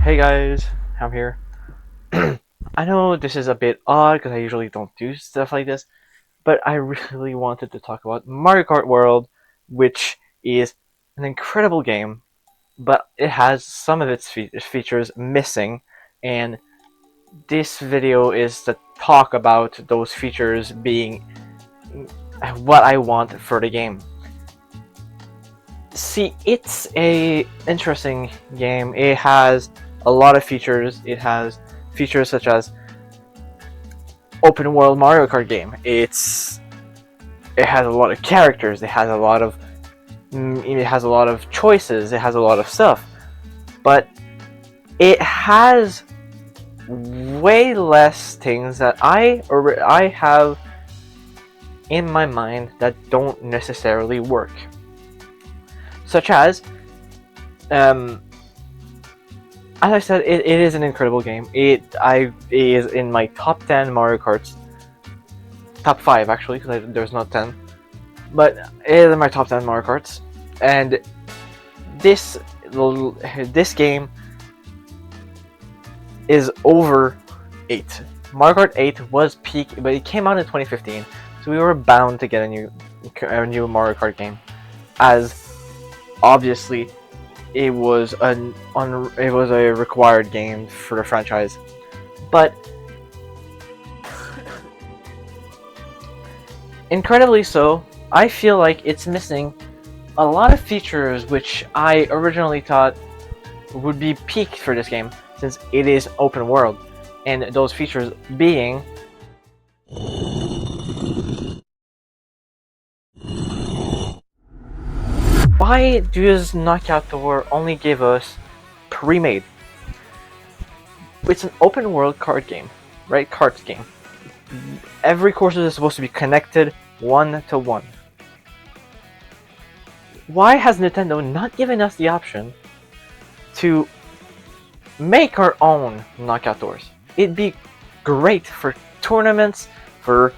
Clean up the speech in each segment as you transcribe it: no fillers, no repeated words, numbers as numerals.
Hey guys, I'm here. I know this is a bit odd because I usually don't do stuff like this, but I really wanted to talk about Mario Kart World, which is an incredible game, but it has some of its features missing, and this video is to talk about those features being what I want for the game. See, it's a interesting game. It has a lot of features. It has features such as open world Mario Kart game. It has a lot of characters. It has a lot of choices. It has a lot of stuff, but it has way less things that I have in my mind that don't necessarily work. Such as, as I said, it is an incredible game. It is in my top 10 Mario Karts. Top 5 actually, because there's not 10. But it is in my top 10 Mario Karts. And this game is over 8. Mario Kart 8 was peak, but it came out in 2015, so we were bound to get a new Mario Kart game, as obviously it was a required game for the franchise. But incredibly so, I feel like it's missing a lot of features which I originally thought would be peak for this game, since it is open world, and those features being why does Knockout Door only give us pre-made? It's an open world card game, right? Cards game. Every course is supposed to be connected 1-to-1. Why has Nintendo not given us the option to make our own Knockout Doors? It'd be great for tournaments, for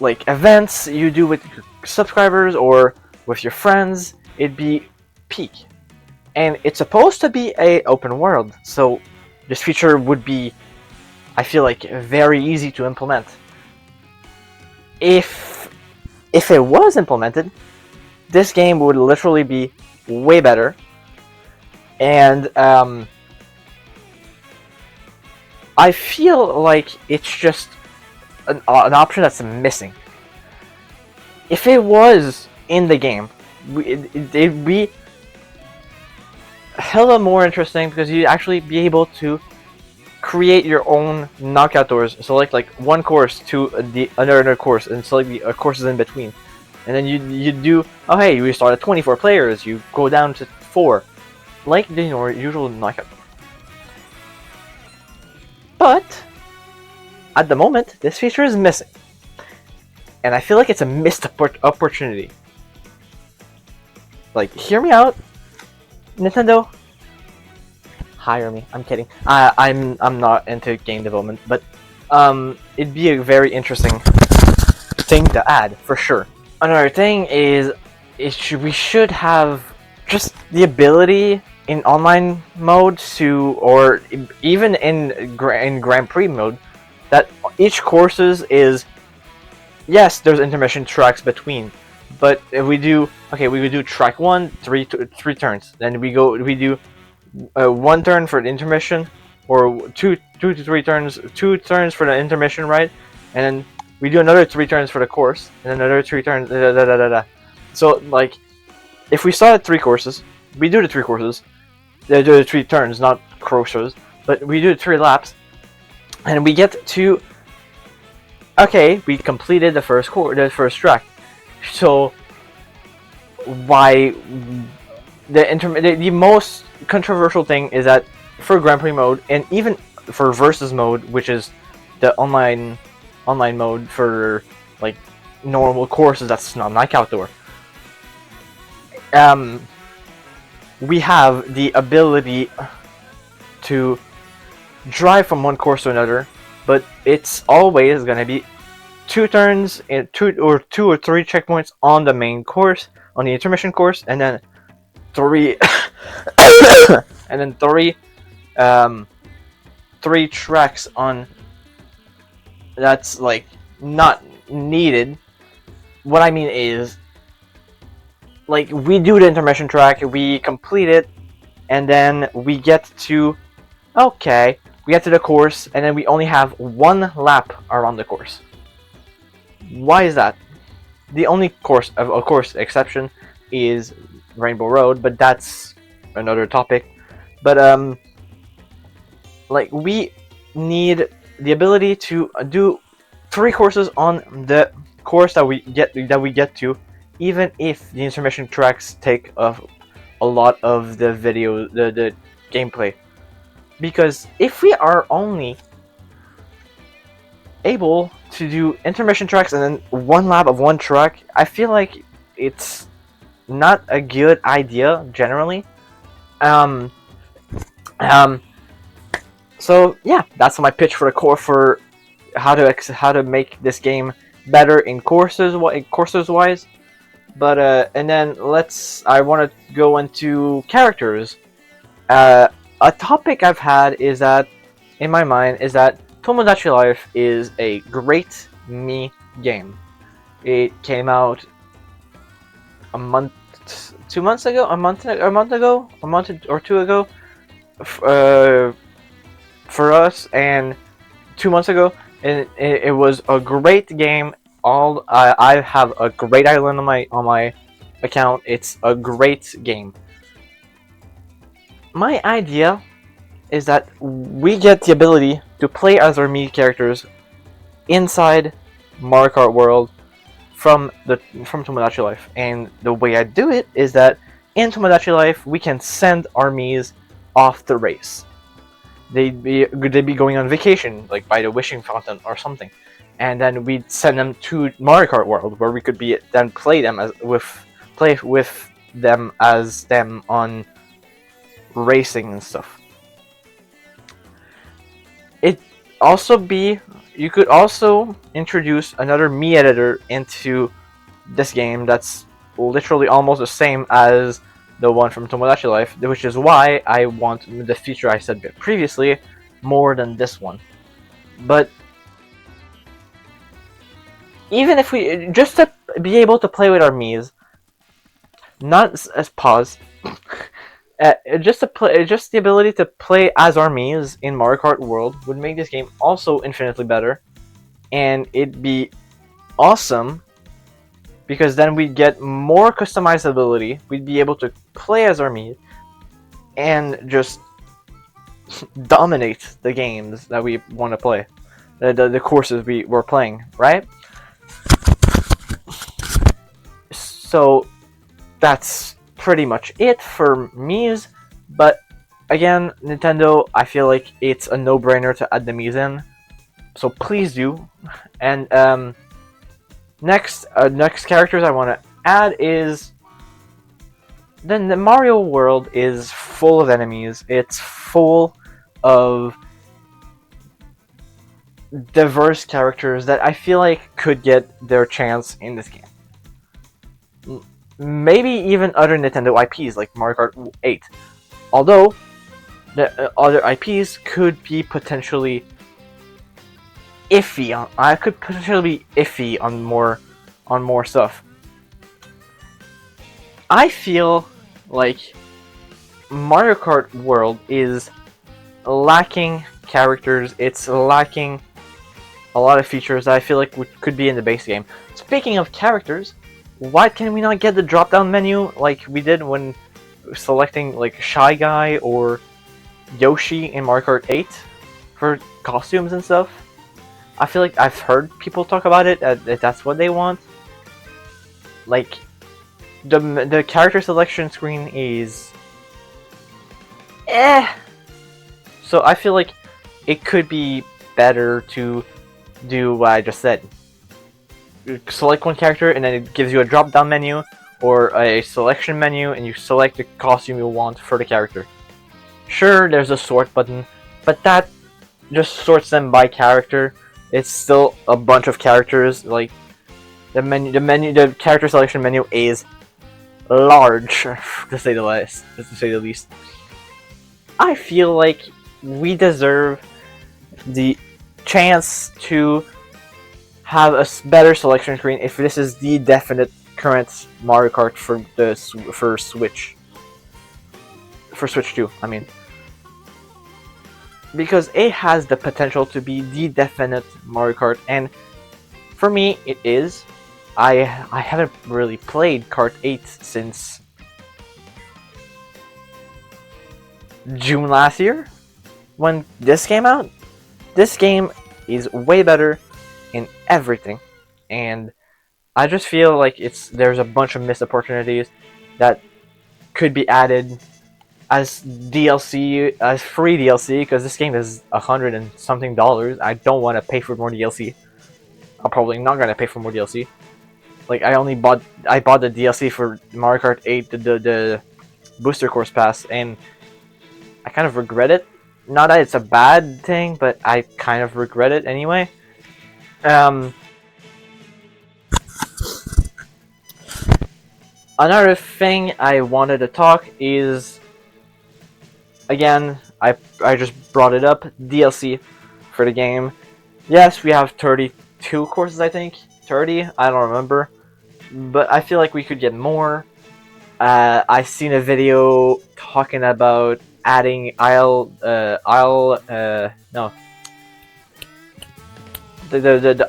like events you do with your subscribers or with your friends. It'd be peak. And it's supposed to be a open world, so this feature would be, I feel like, very easy to implement. If it was implemented, this game would literally be way better. And I feel like it's just an option that's missing. If it was in the game, it'd be hella more interesting, because you'd actually be able to create your own knockout doors. Select like one course to the another course, and select the courses in between. And then you do, oh hey, we start at 24 players, you go down to 4, like the usual knockout. But at the moment, this feature is missing, and I feel like it's a missed opportunity. Like, hear me out, Nintendo. Hire me. I'm kidding. I'm not into game development, but it'd be a very interesting thing to add for sure. Another thing is, we should have just the ability in online mode to, or even in Grand Prix mode, that each courses is, yes, there's intermission tracks between, but if we do, okay, we would do track 1, 3 turns, then we do 1 turn for the intermission, or 2 to 3 turns, 2 turns for the intermission, right? And then we do another 3 turns for the course, and another 3 turns, So, like, if we start at 3 courses, we do the 3 courses, they do the 3 turns, not courses, but we do the 3 laps, and we get to, okay, we completed the first track. So, why the most controversial thing is that for Grand Prix mode, and even for versus mode, which is the online mode for like normal courses, that's not like outdoor, we have the ability to drive from one course to another, but it's always going to be 2 turns and 2 or 3 checkpoints on the main course, on the intermission course, and then 3 and then 3 um, 3 tracks on that's like not needed. What I mean is, like, we do the intermission track, we complete it, and then we get to we get to the course, and then we only have 1 lap around the course. Why is that? The only course, of course, exception is Rainbow Road, but that's another topic. But like, we need the ability to do 3 courses on the course that we get to, even if the intermission tracks take a lot of the video, the gameplay. Because if we are only able to do intermission tracks and then 1 lap of 1 track, I feel like it's not a good idea generally. So yeah, that's my pitch for the core for how to make this game better in courses wise. But and then I want to go into characters. A topic I've had is that, in my mind, is that Tomodachi Life is a great me game. It came out a month or 2 ago, for us, and 2 months ago, and it was a great game. I have a great island on my account. It's a great game. My idea is that we get the ability to play as our Mii characters inside Mario Kart World from Tomodachi Life, and the way I do it is that in Tomodachi Life we can send our Miis off the race. They'd be going on vacation, like by the wishing fountain or something, and then we'd send them to Mario Kart World, where we could play with them as them on racing and stuff. You could also introduce another Mii editor into this game that's literally almost the same as the one from Tomodachi Life, which is why I want the feature I said previously more than this one. But even if we just to be able to play with our Miis, not as pause. Just the ability to play as our Miis in Mario Kart World would make this game also infinitely better, and it'd be awesome because then we'd get more customizability. We'd be able to play as our Miis and just dominate the games that we want to play, the courses we're playing, right? So that's pretty much it for Miis, but again, Nintendo, I feel like it's a no-brainer to add the Miis in, so please do. And next characters I want to add is, then the Mario world is full of enemies. It's full of diverse characters that I feel like could get their chance in this game. Maybe even other Nintendo IPs like Mario Kart 8. Although, the other IPs could be potentially iffy on more stuff. I feel like Mario Kart World is lacking characters. It's lacking a lot of features that I feel like could be in the base game. Speaking of characters, why can we not get the drop-down menu like we did when selecting like Shy Guy or Yoshi in Mario Kart 8 for costumes and stuff? I feel like I've heard people talk about it, that that's what they want. Like, the character selection screen is so I feel like it could be better to do what I just said. Select one character and then it gives you a drop down menu or a selection menu, and you select the costume you want for the character. Sure, there's a sort button, but that just sorts them by character. It's still a bunch of characters. Like, the character selection menu is large, to say the least. I feel like we deserve the chance to have a better selection screen if this is the definite current Mario Kart for Switch 2. I mean, because it has the potential to be the definite Mario Kart, and for me, it is. I haven't really played Kart 8 since June last year when this came out. This game is way better in everything, and I just feel like there's a bunch of missed opportunities that could be added as DLC, as free DLC, because this game is $100 and something. I don't want to pay for more DLC. I'm probably not gonna pay for more DLC. Like I bought the DLC for Mario Kart 8, the booster course pass, and I kind of regret it. Not that it's a bad thing, but I kind of regret it anyway. Um, Another thing I wanted to talk is, again, I just brought it up, DLC for the game. Yes, we have 32 courses, I think. 30? I don't remember. But I feel like we could get more. I seen a video talking about adding no, the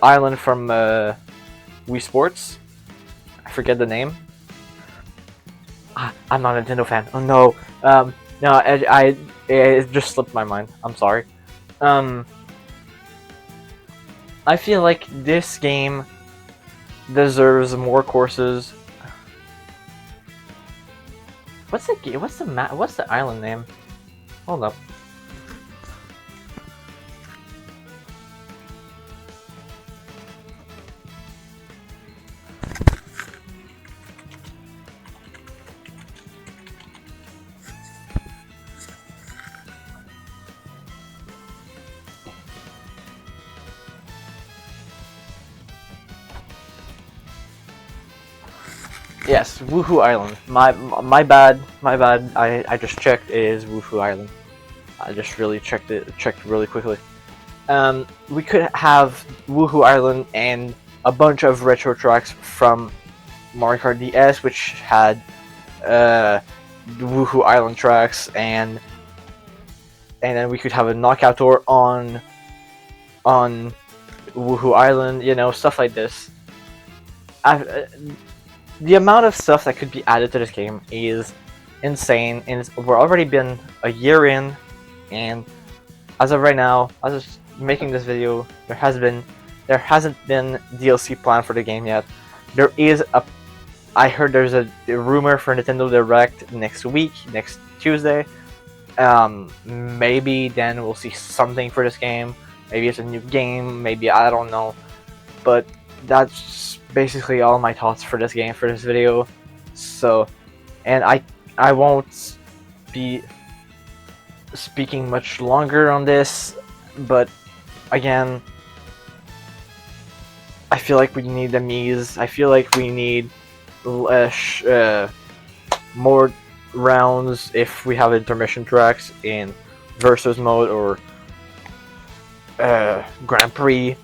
island from Wii Sports. I forget the name. I'm not a Nintendo fan. Oh no. No, it just slipped my mind. I'm sorry. I feel like this game deserves more courses. What's the island name? Hold up. Yes, Woohoo Island. My bad. My bad. I just checked. It is Woohoo Island. I just really checked really quickly. We could have Woohoo Island and a bunch of retro tracks from Mario Kart DS, which had Woohoo Island tracks, and then we could have a knockout tour on Woohoo Island. You know, stuff like this. The amount of stuff that could be added to this game is insane, and we're already been a year in, and as of right now, as of making this video, there hasn't been DLC planned for the game yet. I heard there's a rumor for Nintendo Direct next week, next Tuesday. Maybe then we'll see something for this game. Maybe it's a new game. Maybe I don't know, but that's basically all my thoughts for this game, for this video. So, and I won't be speaking much longer on this, but again, I feel like we need the Mii's. I feel like we need more rounds if we have intermission tracks in versus mode or Grand Prix.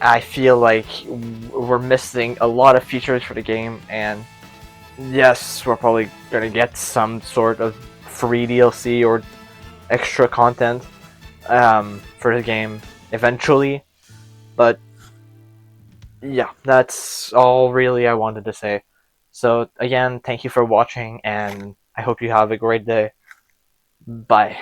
I feel like we're missing a lot of features for the game, and yes, we're probably gonna get some sort of free DLC or extra content for the game eventually, but yeah, that's all really I wanted to say. So again, thank you for watching, and I hope you have a great day. Bye.